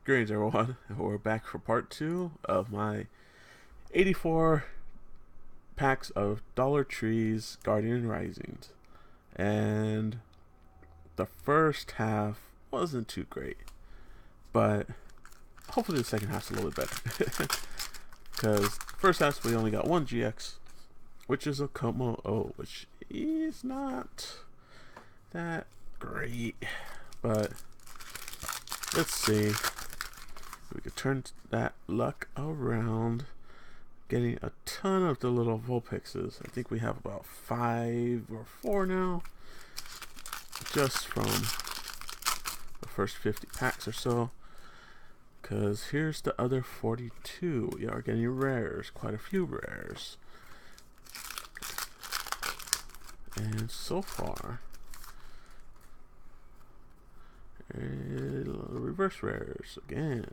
Greetings, everyone. We're back for part 2 of my 84 packs of Dollar Tree's Guardian Risings. And the first half wasn't too great, but hopefully the second half's a little bit better. Because first half we only got one GX, which is a Como O, which is not that great. But let's see. We could turn that luck around, getting a ton of the little Vulpixes. I think we have about 5 or 4 now, just from the first 50 packs or so. Because here's the other 42. We are getting rares, quite a few rares. And so far, reverse rares again.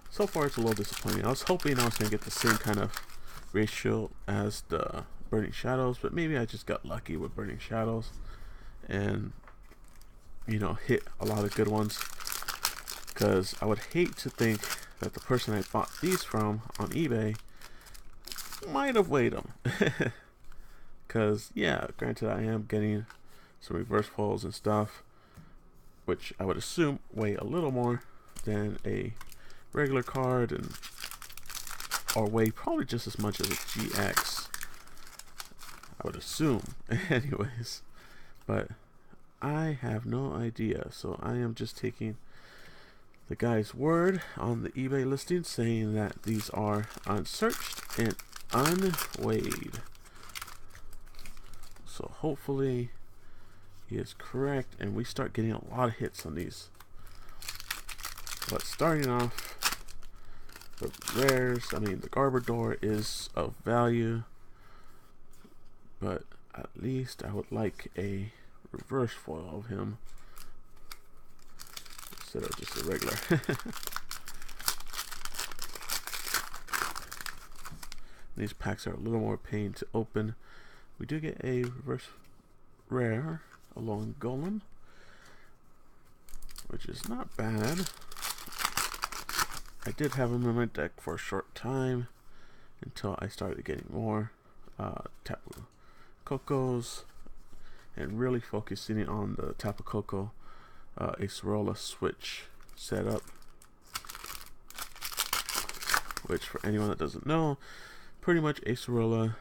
So far it's a little disappointing. I was hoping I was going to get the same kind of ratio as the Burning Shadows, but maybe I just got lucky with Burning Shadows and, you know, hit a lot of good ones. Because I would hate to think that the person I bought these from on eBay might have weighed them. Because, yeah, granted I am getting some reverse foils and stuff, which I would assume weigh a little more than a regular card, and or weigh probably just as much as a GX, I would assume. Anyways, but I have no idea, so I am just taking the guy's word on the eBay listing saying that these are unsearched and unweighed. So hopefully he is correct and we start getting a lot of hits on these. But starting off, the rares, I mean the Garbodor is of value, but at least I would like a reverse foil of him instead of just a regular. These packs are a little more pain to open. We do get a reverse rare along Golem, which is not bad. I did have him in my deck for a short time until I started getting more Tapu Kokos and really focusing on the Tapu Koko Acerola switch setup, which for anyone that doesn't know, pretty much Acerola,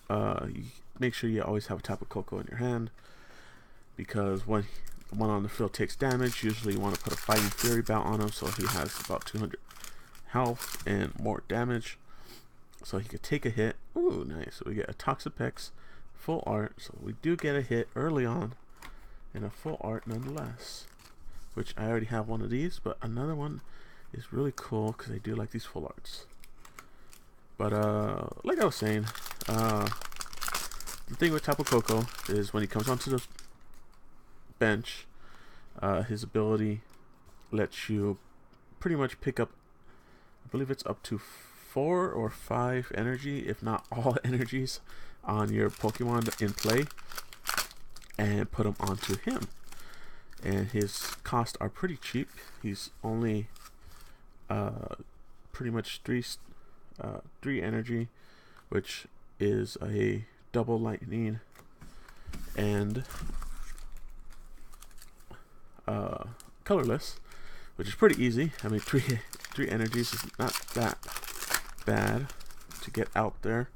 you make sure you always have a Tapu Koko in your hand, because when the one on the field takes damage, usually you want to put a Fighting Fury bout on him so he has about 200 health and more damage, so he could take a hit. Ooh, nice. So we get a Toxapex full art, so we do get a hit early on and a full art nonetheless, which I already have one of these, but another one is really cool because I do like these full arts. But like I was saying, the thing with Tapu Koko is when he comes onto the bench, his ability lets you pretty much pick up, I believe it's up to 4 or 5 energy, if not all energies, on your Pokemon in play, and put them onto him. And his costs are pretty cheap. He's only pretty much 3 energy, which is a double lightning and colorless, which is pretty easy. I mean, three energies is not that bad to get out there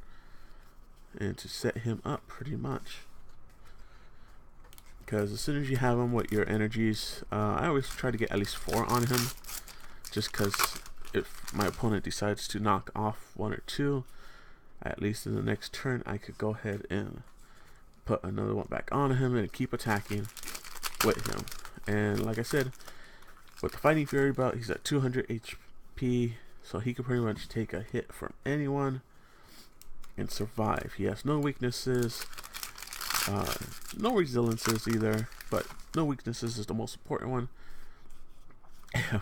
and to set him up pretty much. Because as soon as you have him with your energies, I always try to get at least 4 on him, just because if my opponent decides to knock off 1 or 2, at least in the next turn I could go ahead and put another one back on him and keep attacking with him. And like I said, with the Fighting Fury bout, he's at 200 HP, so he could pretty much take a hit from anyone and survive. He has no weaknesses, no resiliences either, but no weaknesses is the most important one.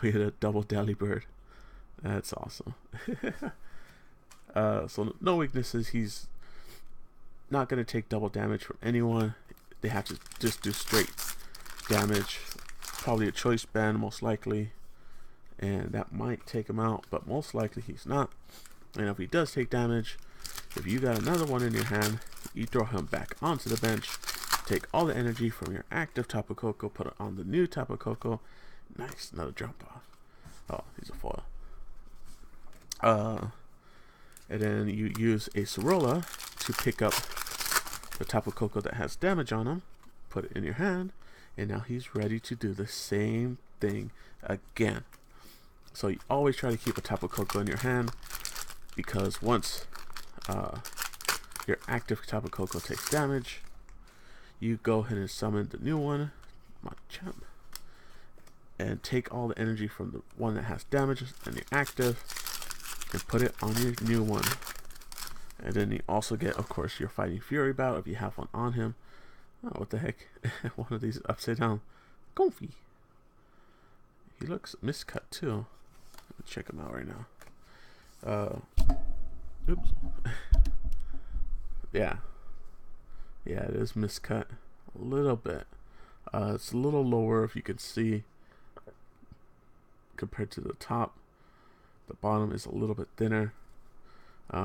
We had a double Delibird. That's awesome. So no weaknesses. He's not going to take double damage from anyone. They have to just do straight damage probably a choice band most likely, and that might take him out, but most likely he's not. And if he does take damage, if you got another one in your hand, you throw him back onto the bench, take all the energy from your active Tapu Koko, put it on the new Tapu Koko. Nice, another jump off. Oh, he's a foil. And then you use a Acerola to pick up the Tapu Koko that has damage on him, put it in your hand, and now he's ready to do the same thing again. So you always try to keep a Tapu Koko in your hand, because once your active Tapu Koko takes damage, you go ahead and summon the new one, Machamp, and take all the energy from the one that has damage and your active and put it on your new one. And then you also get, of course, your Fighting Fury bout if you have one on him. Oh, what the heck? One of these is upside down. Comfy. He looks miscut too. Let's check him out right now. Oops. Yeah. Yeah, it is miscut a little bit. It's a little lower, if you can see, compared to the top. The bottom is a little bit thinner.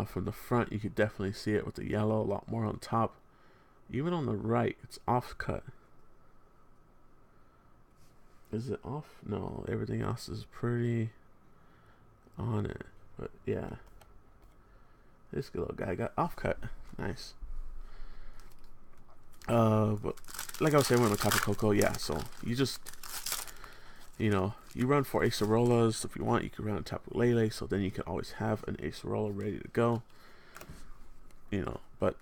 From the front, you could definitely see it with the yellow, a lot more on top. Even on the right, it's off cut. Is it off? No, everything else is pretty on it. But yeah, this little guy got off cut. Nice. But like I was saying with the Tapu Koko, yeah, so you just, you know, you run 4 Acerolas. If you want, you can run a Tapu Lele, so then you can always have an Acerola ready to go. You know, but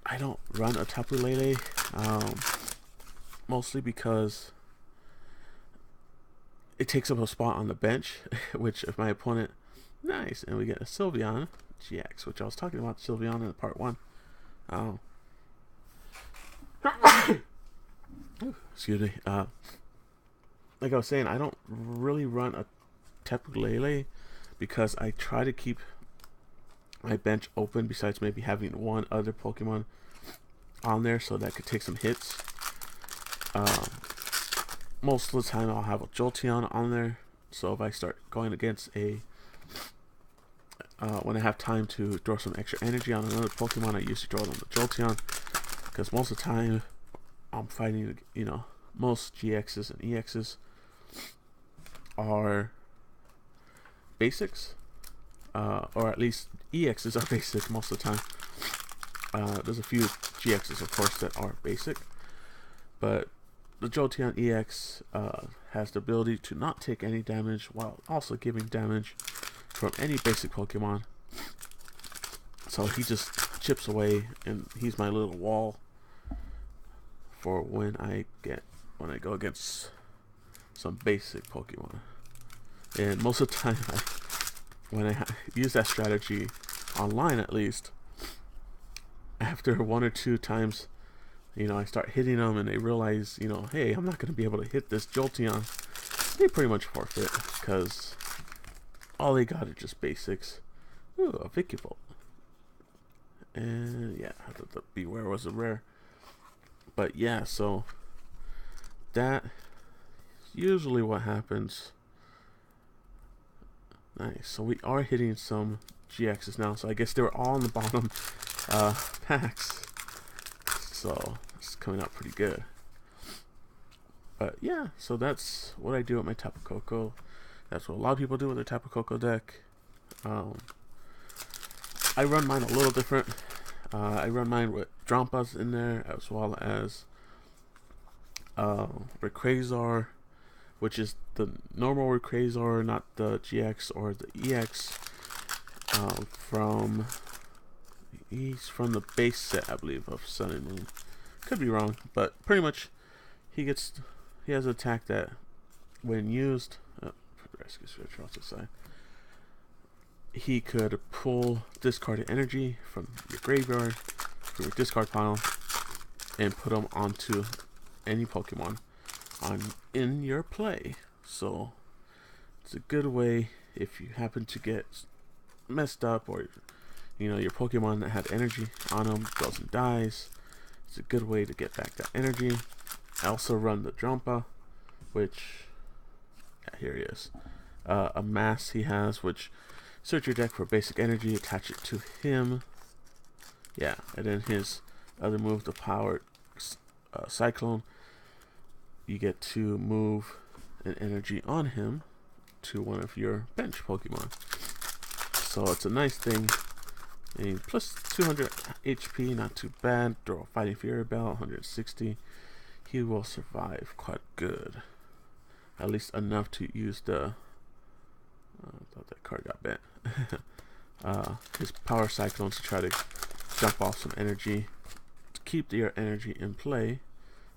I don't run a Tapu Lele, mostly because it takes up a spot on the bench, which if my opponent, nice, and we get a Sylveon GX, which I was talking about Sylveon in part 1. Excuse me. Like I was saying, I don't really run a Tapu Lele because I try to keep my bench open, besides maybe having one other Pokemon on there so that could take some hits. Most of the time I'll have a Jolteon on there, so if I start going against a when I have time to throw some extra energy on another Pokemon, I usually throw it on the Jolteon, because most of the time I'm fighting, you know, most GXs and EXs are basics, or at least EXs are basic most of the time. There's a few GXs, of course, that are basic, but the Jolteon EX has the ability to not take any damage while also giving damage from any basic Pokemon. So he just chips away, and he's my little wall for when I go against some basic Pokemon. And most of the time, when I use that strategy online, at least, after 1 or 2 times, you know, I start hitting them and they realize, you know, hey, I'm not going to be able to hit this Jolteon, they pretty much forfeit, because all they got are just basics. Ooh, a Vikavolt. And yeah, the Beware was a rare. But yeah, so that is usually what happens. Nice. So we are hitting some GXs now. So I guess they were all in the bottom packs. So it's coming out pretty good. But yeah, so that's what I do with my Tapu Koko. That's what a lot of people do with their Tapu Koko deck. I run mine a little different. I run mine with Drampas in there, as well as Rayquaza, which is the normal Rayquaza, not the GX or the EX. He's from the base set, I believe, of Sun and Moon. Could be wrong, but pretty much he has an attack that, when used, rescue switch off the side, he could pull discarded energy from your graveyard, from your discard pile, and put them onto any Pokemon in your play. So it's a good way if you happen to get messed up, or you know, your Pokemon that had energy on them goes and dies. It's a good way to get back that energy. I also run the Drampa, which, yeah, here he is. A mass he has, which search your deck for basic energy, attach it to him. Yeah, and then his other move, the powered cyclone, you get to move an energy on him to one of your bench Pokemon. So it's a nice thing. And plus 200 HP, not too bad. Throw a Fighting Fury Bell, 160. He will survive quite good. At least enough to use the... I thought that card got bent. His Power Cyclone to try to jump off some energy. To keep your energy in play.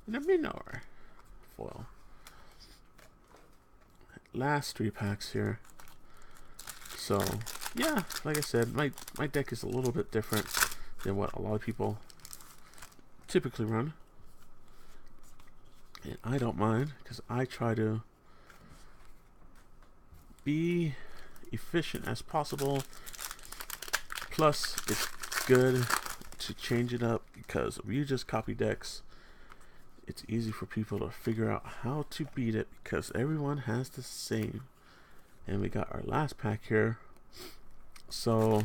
And a Minor foil. Last 3 packs here. So, yeah, like I said, my deck is a little bit different than what a lot of people typically run. And I don't mind, because I try to be efficient as possible. Plus, it's good to change it up, because if you just copy decks, it's easy for people to figure out how to beat it, because everyone has the same. And we got our last pack here. So,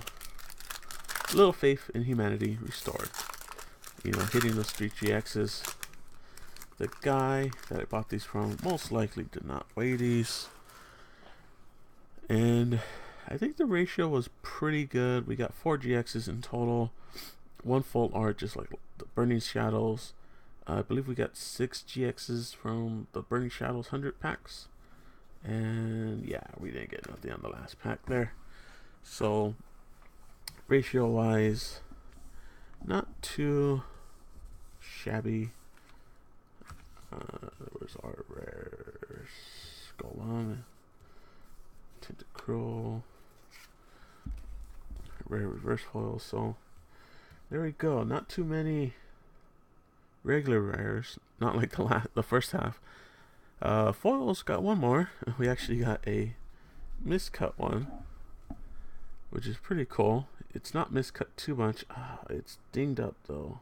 a little faith in humanity restored. You know, hitting those 3 GXs. The guy that I bought these from most likely did not weigh these. And I think the ratio was pretty good. We got 4 GXs in total. 1 full art, just like the Burning Shadows. I believe we got 6 GXs from the Burning Shadows 100 packs. And yeah, we didn't get nothing on the last pack there. So, ratio wise, not too shabby. Where's our rares? Golem, Tentacruel, rare reverse foil. So, there we go. Not too many regular rares. Not like the first half. Foils got 1 more. We actually got a miscut one, which is pretty cool. It's not miscut too much. It's dinged up though.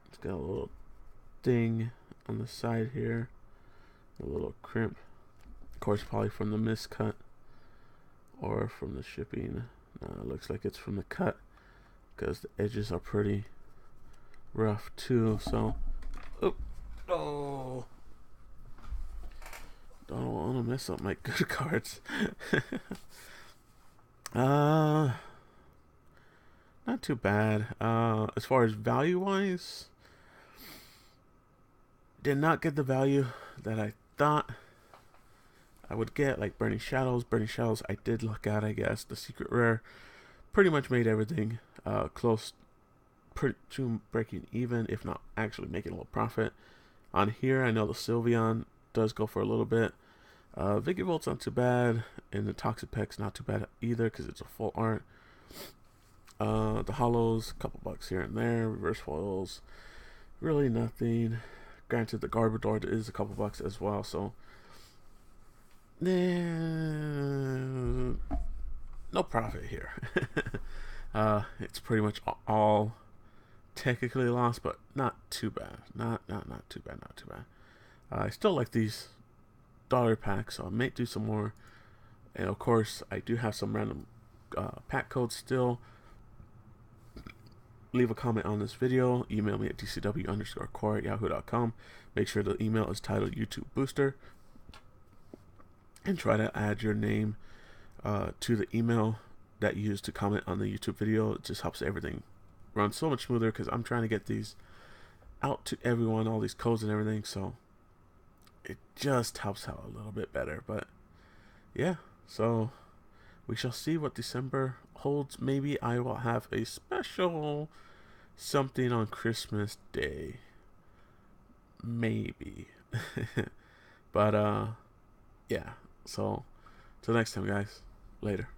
It's got a little ding on the side here, a little crimp. Of course, probably from the miscut or from the shipping. It looks like it's from the cut, because the edges are pretty rough too. So, oh, don't want to mess up my good cards. Not too bad. As far as value wise, did not get the value that I thought I would get. Like Burning Shadows. Burning Shadows I did look at, I guess. The secret rare pretty much made everything close to breaking even, if not actually making a little profit. On here, I know the Sylveon does go for a little bit. Vigivolt's not too bad, and the Toxapec's not too bad either, because it's a full art. The Hollows, a couple bucks here and there. Reverse foils, really nothing. Granted, the Garbodor is a couple bucks as well, so no profit here. It's pretty much all technically lost, but not too bad. Not too bad. I still like these dollar packs, so I may do some more. And of course, I do have some random pack codes still. Leave a comment on this video. Email me at dcw_core@yahoo.com. Make sure the email is titled YouTube Booster, and try to add your name to the email that you use to comment on the YouTube video. It just helps everything run so much smoother, because I'm trying to get these out to everyone, all these codes and everything, so it just helps out a little bit better. But yeah, so we shall see what December holds. Maybe I will have a special something on Christmas Day, maybe. But yeah, so till next time, guys, later.